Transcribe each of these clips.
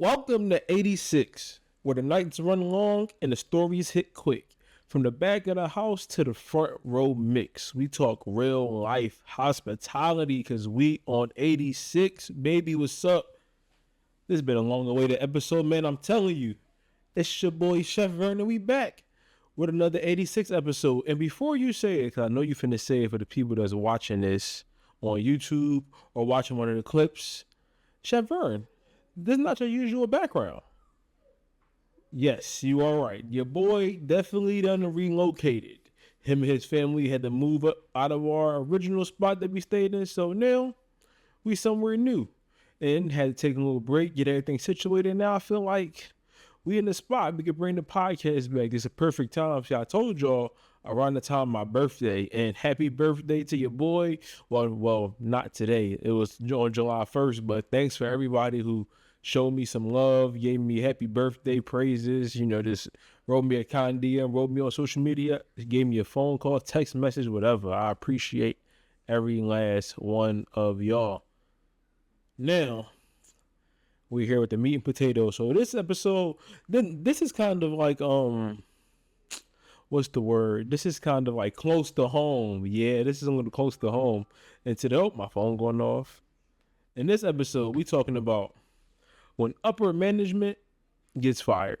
Welcome to 86, where the nights run long and the stories hit quick. From the back of the house to the front row mix, we talk real life hospitality because we on 86. Baby, what's up? This has been a long awaited episode, man. I'm telling you, it's your boy Chef Vernon. We back with another 86 episode. And before you say it, because I know you finna say it for the people that's watching this on YouTube or watching one of the clips, Chef Vern, this is not your usual background. Yes, you are right. Your boy definitely done relocated. Him and his family had to move up out of our original spot that we stayed in. So now we somewhere new. And had to take a little break, get everything situated. Now I feel like we in the spot. We could bring the podcast back. This is a perfect time. See, I told y'all around the time of my birthday. And happy birthday to your boy. Well, not today. It was on July 1st. But thanks for everybody who showed me some love, gave me happy birthday praises, just wrote me a kind DM, wrote me on social media, gave me a phone call, text message, whatever. I appreciate every last one of y'all. Now, we're here with the meat and potatoes. So this episode, this is kind of like, what's the word? This is kind of like close to home. Yeah, this is a little close to home. And today, my phone going off. In this episode, we talking about when upper management gets fired.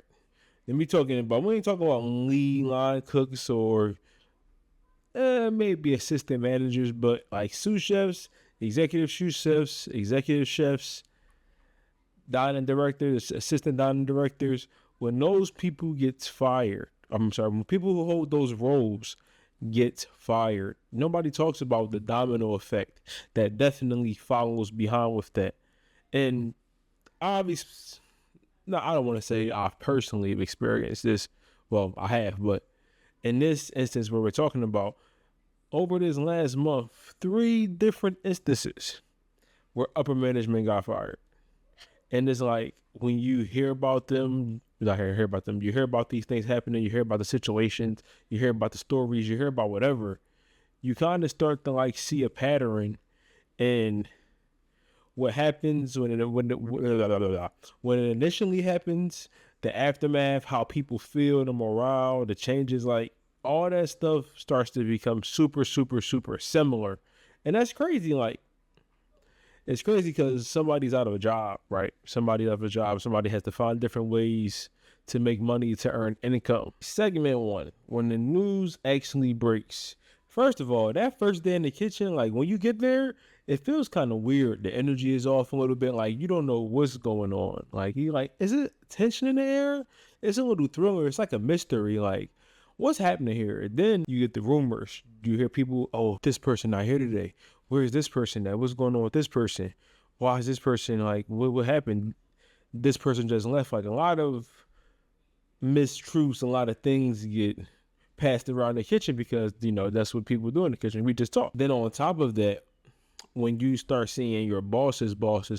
And we ain't talking about lead line cooks or maybe assistant managers, but like sous chefs, executive sous chefs, executive chefs, dining directors, assistant dining directors. When those people gets fired, when people who hold those roles get fired, nobody talks about the domino effect that definitely follows behind with that. And obviously, no, I don't want to say I personally have experienced this. Well, I have, but in this instance where we're talking about, over this last month, 3 different instances where upper management got fired. And it's like, when you hear about them, you hear about these things happening, you hear about the situations, you hear about the stories, you hear about whatever, you kind of start to like see a pattern in what happens when it initially happens, the aftermath, how people feel, the morale, the changes, like all that stuff starts to become super, super, super similar. And that's crazy. Like, it's crazy because somebody's out of a job, right? Somebody has to find different ways to make money, to earn income. Segment 1, when the news actually breaks. First of all, that first day in the kitchen, like when you get there, it feels kind of weird. The energy is off a little bit. Like, you don't know what's going on. Like, is it tension in the air? It's a little thriller. It's like a mystery. Like, what's happening here? And then you get the rumors. You hear people, oh, this person not here today. Where is this person at? What's going on with this person? Why is this person, like, what happened? This person just left. Like, a lot of mistruths, a lot of things get passed around the kitchen because, that's what people do in the kitchen. We just talk. Then on top of that, when you start seeing your bosses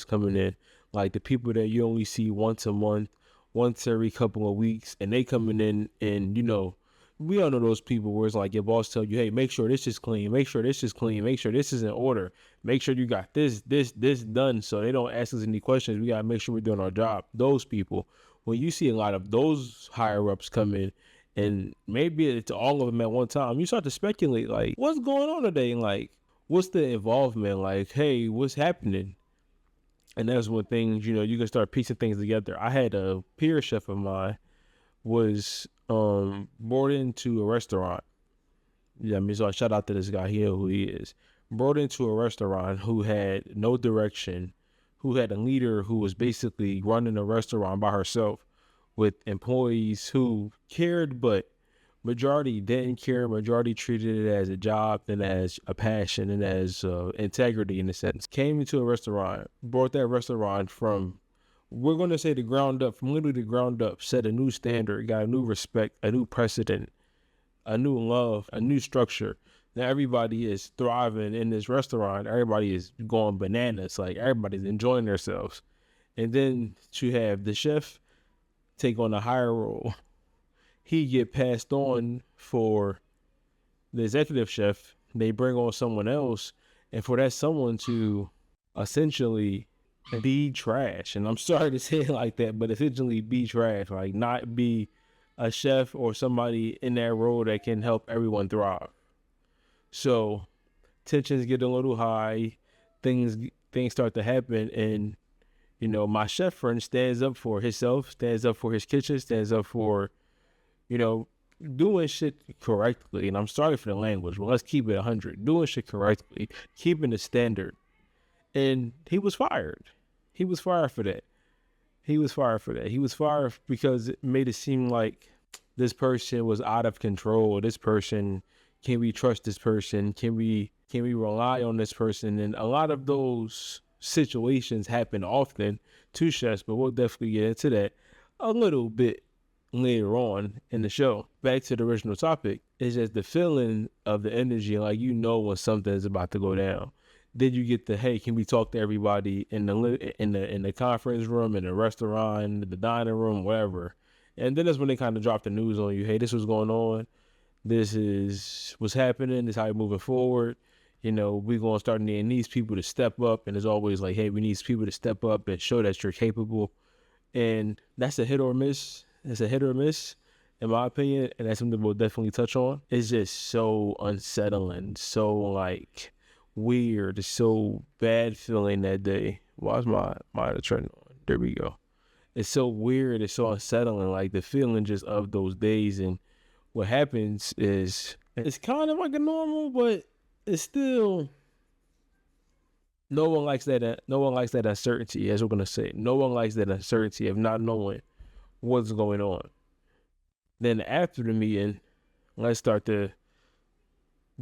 coming in, like the people that you only see once a month, once every couple of weeks, and they coming in, and we all know those people where it's like your boss tell you, hey, make sure this is clean, make sure this is clean, make sure this is in order, make sure you got this done, so they don't ask us any questions. We gotta make sure we're doing our job. Those people, when you see a lot of those higher ups come in, and maybe it's all of them at one time, you start to speculate, like, what's going on today? Like, what's the involvement? Like, hey, what's happening? And that's when things, you can start piecing things together. I had a peer chef of mine was brought into a restaurant. So I shout out to this guy here, who he is. Brought into a restaurant who had no direction, who had a leader who was basically running a restaurant by herself with employees who cared, but majority didn't care. Majority treated it as a job and as a passion and as integrity, in a sense. Came into a restaurant, brought that restaurant from, we're going to say, the ground up, from literally the ground up, set a new standard, got a new respect, a new precedent, a new love, a new structure. Now everybody is thriving in this restaurant. Everybody is going bananas. Like, everybody's enjoying themselves. And then to have the chef take on a higher role, he get passed on for the executive chef. They bring on someone else, and for that someone to essentially be trash. And I'm sorry to say it like that, but essentially be trash. Like, not be a chef or somebody in that role that can help everyone thrive. So tensions get a little high, things things start to happen, and my chef friend stands up for himself, stands up for his kitchen, stands up for you know doing shit correctly. And I'm sorry for the language, but let's keep it 100. Doing shit correctly, keeping the standard. And he was fired. He was fired for that. He was fired for that. He was fired because it made it seem like this person was out of control. This person, can we trust this person? Can we rely on this person? And a lot of those situations happen often to chefs, but we'll definitely get into that a little bit later on in the show. Back to the original topic, it's just the feeling of the energy, like when something is about to go down. Then you get the, hey, can we talk to everybody in the conference room, in the restaurant, the dining room, whatever. And then that's when they kind of drop the news on you. Hey, this was going on. This is what's happening. This is how you're moving forward. We're going to start needing these people to step up. And it's always like, hey, we need people to step up and show that you're capable. And that's a hit or miss. It's a hit or miss, in my opinion. And that's something we'll definitely touch on. It's just so unsettling. So, like, weird. It's so bad feeling that day. Why is my turn on? There we go. It's so weird. It's so unsettling. Like, the feeling just of those days. And what happens is it's kind of like a normal, but it's still, no one likes that. No one likes that uncertainty, as we're gonna say. No one likes that uncertainty of not knowing what's going on. Then after the meeting, let's start to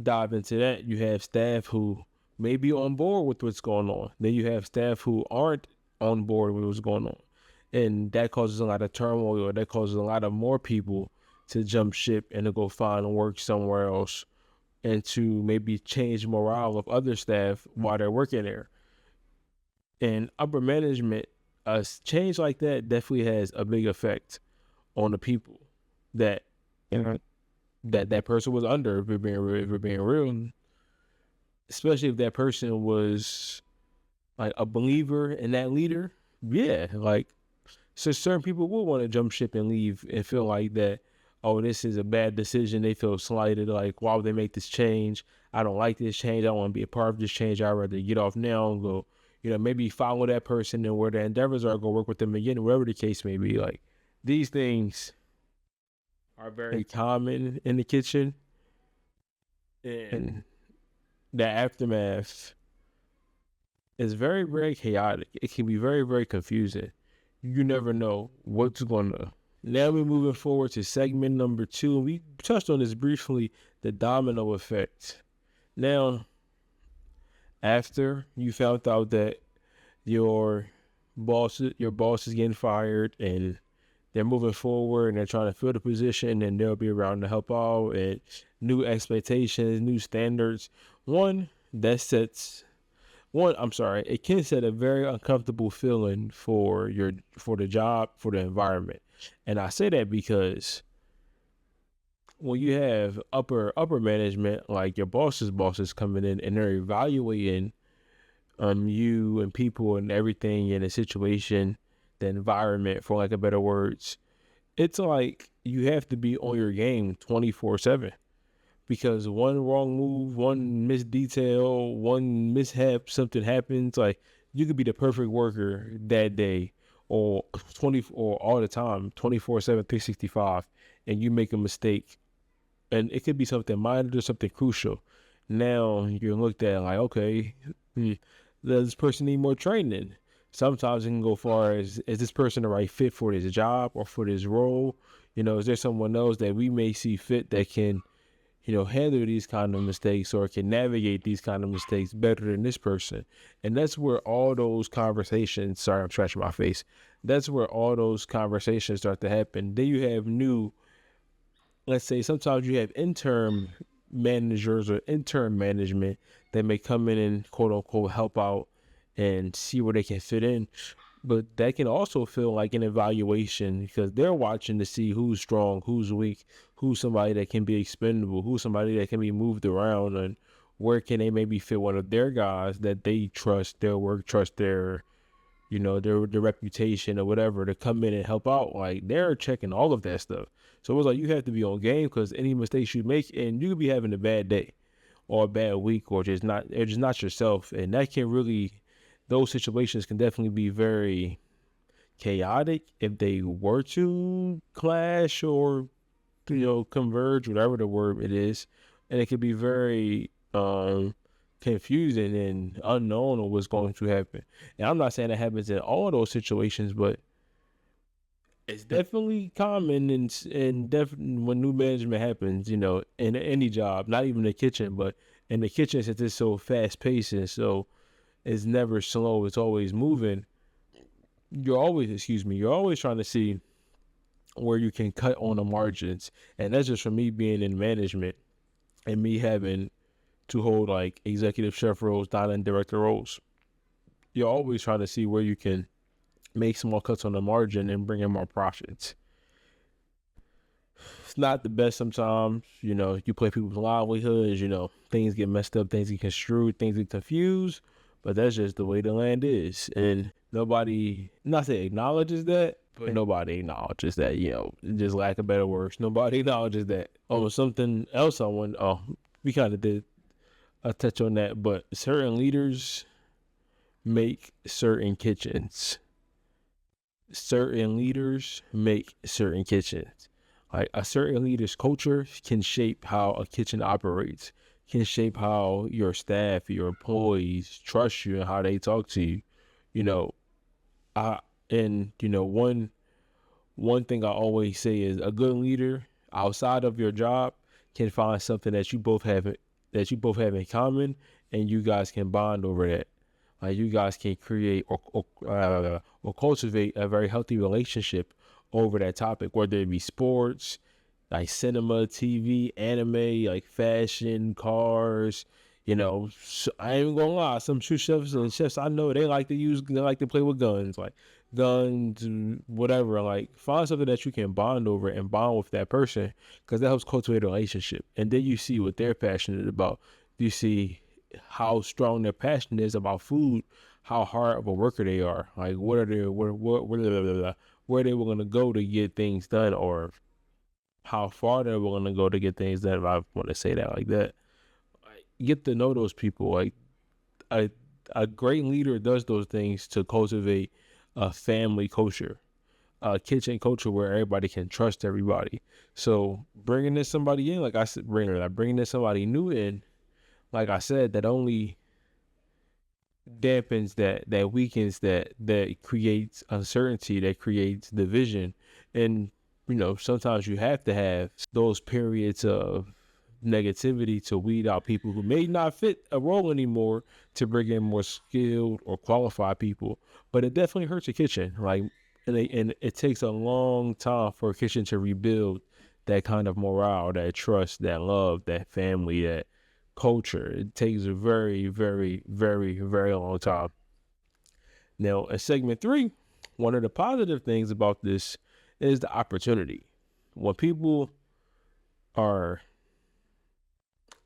dive into that. You have staff who may be on board with what's going on. Then you have staff who aren't on board with what's going on. And that causes a lot of turmoil. That causes a lot of more people to jump ship and to go find work somewhere else, and to maybe change morale of other staff while they're working there. And upper management, a change like that definitely has a big effect on the people that that person was under. If we're being real, especially if that person was like a believer in that leader. Yeah, like, so certain people will want to jump ship and leave and feel like that, oh, this is a bad decision. They feel slighted. Like, why would they make this change? I don't like this change. I don't want to be a part of this change. I'd rather get off now and go, maybe follow that person and where their endeavors are, go work with them again, whatever the case may be. Like, these things are very common in the kitchen. And the aftermath is very, very chaotic. It can be very, very confusing. You never know what's going to. Now we're moving forward to segment number 2. We touched on this briefly, the domino effect. Now, after you found out that your boss is getting fired and they're moving forward and they're trying to fill the position, and they'll be around to help out, and new expectations, new standards. It can set a very uncomfortable feeling for the job, for the environment. And I say that because when you have upper management, like your bosses coming in and they're evaluating you and people and everything in a situation, the environment, for lack of better words, it's like you have to be on your game 24/7, because one wrong move, one missed detail, one mishap, something happens. Like, you could be the perfect worker that day, or all the time, 24/7, 365, and you make a mistake, and it could be something minor or something crucial. Now you're looked at like, okay, does this person need more training? Sometimes it can go far as, is this person the right fit for this job or for this role? Is there someone else that we may see fit that can, handle these kind of mistakes or can navigate these kind of mistakes better than this person? And that's where all those conversations, sorry, I'm scratching my face. That's where all those conversations start to happen. Then you have let's say sometimes you have intern managers or intern management that may come in and quote unquote help out and see where they can fit in. But that can also feel like an evaluation, because they're watching to see who's strong, who's weak, who's somebody that can be expendable, who's somebody that can be moved around, and where can they maybe fit one of their guys that they trust their work, trust their their reputation or whatever to come in and help out. Like, they're checking all of that stuff. So it was like you have to be on game, because any mistakes you make, and you could be having a bad day or a bad week, or just not yourself, and that can really, those situations can definitely be very chaotic if they were to clash or converge, whatever the word it is, and it could be very confusing and unknown of what's going to happen. And I'm not saying that happens in all those situations, but it's definitely common, and definitely when new management happens, in any job, not even the kitchen, but in the kitchen, since it's so fast paced and so it's never slow, it's always moving. You're always trying to see where you can cut on the margins. And that's just from me being in management and me having to hold like executive chef roles, dining director roles. You're always trying to see where you can make small cuts on the margin and bring in more profits. It's not the best sometimes, you play people's livelihoods, things get messed up, things get construed, things get confused, but that's just the way the land is. And nobody, not say acknowledges that, but nobody acknowledges that, just lack of better words. Nobody acknowledges that. Something else we kind of did a touch on that, but certain leaders make certain kitchens. Certain leaders make certain kitchens. Like, a certain leader's culture can shape how a kitchen operates, can shape how your staff, your employees trust you and how they talk to you. One thing I always say is a good leader outside of your job can find something that you both have in common, and you guys can bond over that. Like, you guys can create or cultivate a very healthy relationship over that topic, whether it be sports, like cinema, TV, anime, like fashion, cars. So I ain't gonna lie, some true chefs I know, they like to play with guns, like guns, whatever. Like, find something that you can bond over and bond with that person, because that helps cultivate a relationship. And then you see what they're passionate about. You see how strong their passion is about food, how hard of a worker they are. Like, where they willing to go to get things done, or how far they're willing to go to get things done, if I want to say that like that. Get to know those people. Like, a great leader does those things to cultivate a family culture, a kitchen culture where everybody can trust everybody. So bringing in somebody in, like I said, bringing in somebody new in, like I said, that only dampens that weakens that creates uncertainty, that creates division. And sometimes you have to have those periods of negativity to weed out people who may not fit a role anymore, to bring in more skilled or qualified people. But it definitely hurts a kitchen, like, and it takes a long time for a kitchen to rebuild that kind of morale, that trust, that love, that family, that culture. It takes a very, very, very, very long time. Now, in segment 3, one of the positive things about this is the opportunity. When people are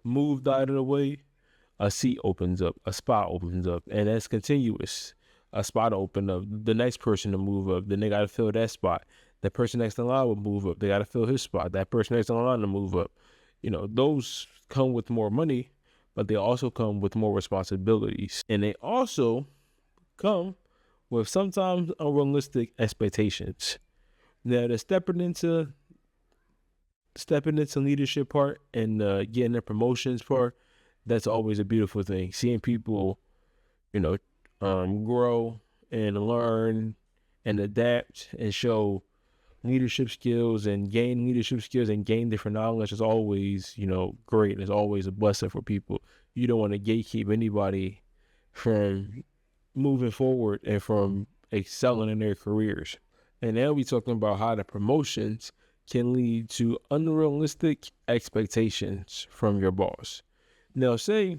moved out of the way, a seat opens up, a spot opens up, and that's continuous. A spot open up, the next person to move up, then they got to fill that spot. The person next in line will move up, they got to fill his spot. That person next in line to move up. Those come with more money, but they also come with more responsibilities, and they also come with sometimes unrealistic expectations. Now, the stepping into leadership part and getting the promotions part, that's always a beautiful thing. Seeing people, grow and learn and adapt and show leadership skills and gain different knowledge is always, great. And it's always a blessing for people. You don't want to gatekeep anybody from moving forward and from excelling in their careers. And now we talking about how the promotions can lead to unrealistic expectations from your boss. Now, say,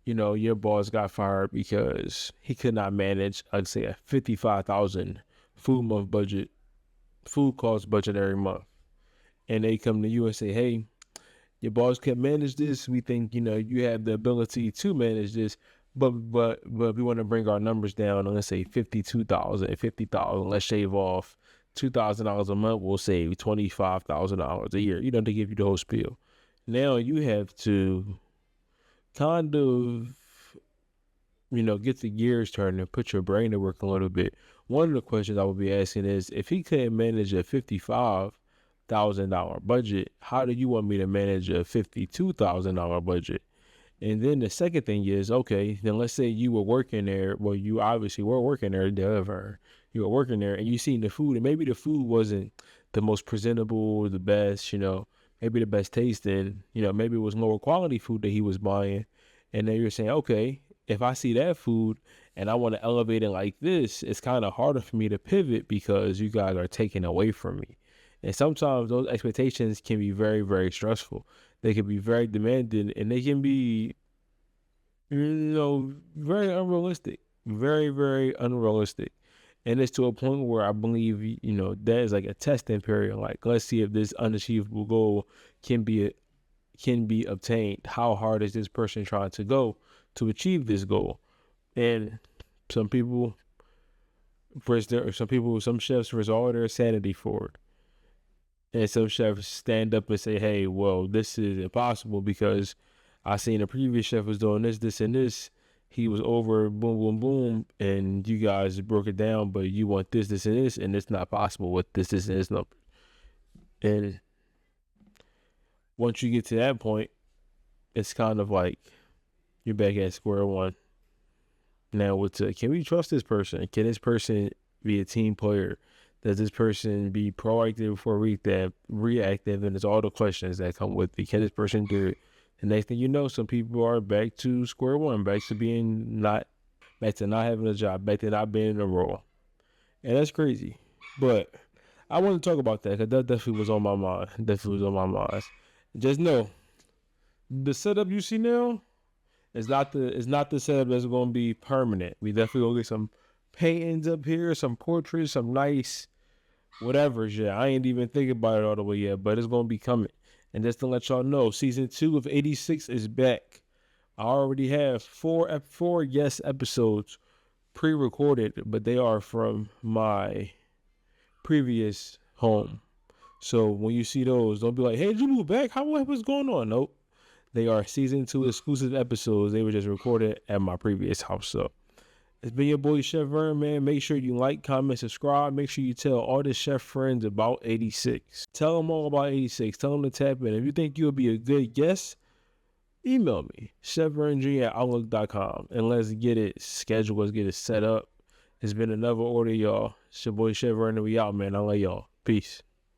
your boss got fired because he could not manage, I'd say, a $55,000 food cost budget every month. And they come to you and say, hey, your boss can't manage this. We think, you have the ability to manage this. But we want to bring our numbers down, and let's say 52,000, 50,000. Let's shave off $2,000 a month. We'll save $25,000 a year. To give you the whole spiel. Now you have to kind of get the gears turning and put your brain to work a little bit. One of the questions I would be asking is, if he couldn't manage a $55,000 budget, how do you want me to manage a $52,000 budget? And then the second thing is, okay, then let's say you were working there. Well, you obviously were working there, you were working there, and you seen the food, and maybe the food wasn't the most presentable, the best, maybe the best tasting, maybe it was lower quality food that he was buying. And then you're saying, okay, if I see that food and I want to elevate it like this, it's kind of harder for me to pivot because you guys are taking away from me. And sometimes those expectations can be very, very stressful. They can be very demanding, and they can be, very unrealistic. Very, very unrealistic. And it's to a point where I believe, that is like a testing period. Like, let's see if this unachievable goal can be obtained. How hard is this person trying to go to achieve this goal? And some chefs risk all their sanity for it. And some chefs stand up and say, hey, well, this is impossible because I seen a previous chef was doing this, this, and this. He was over, boom, boom, boom, and you guys broke it down, but you want this, this, and this, and it's not possible with this, this, and this number. And once you get to that point, it's kind of like you're back at square one. Now, can we trust this person? Can this person be a team player? Does this person be proactive or reactive? And it's all the questions that come with it. Can this person do it? The next thing you know, some people are back to square one, back to not having a job, back to not being in a role. And that's crazy. But I want to talk about that because that definitely was on my mind. Just know, the setup you see now is not the setup that's going to be permanent. We definitely going to get some paintings up here, some portraits, some nice whatever. Yeah, I ain't even thinking about it all the way yet, but it's going to be coming. And just to let y'all know, season 2 of 86 is back. I already have four guest episodes pre-recorded, but they are from my previous home. So when you see those, don't be like, hey, did you move back? What's going on? Nope. They are season 2 exclusive episodes. They were just recorded at my previous house. So it's been your boy Chef Vern, man. Make sure you like, comment, subscribe. Make sure you tell all the chef friends about 86. Tell them all about 86. Tell them to tap in. If you think you'll be a good guest, email me, chefverng@outlook.com, and let's get it scheduled. Let's get it set up. It's been another order, y'all. It's your boy Chef Vern, and we out, man. I love y'all. Peace.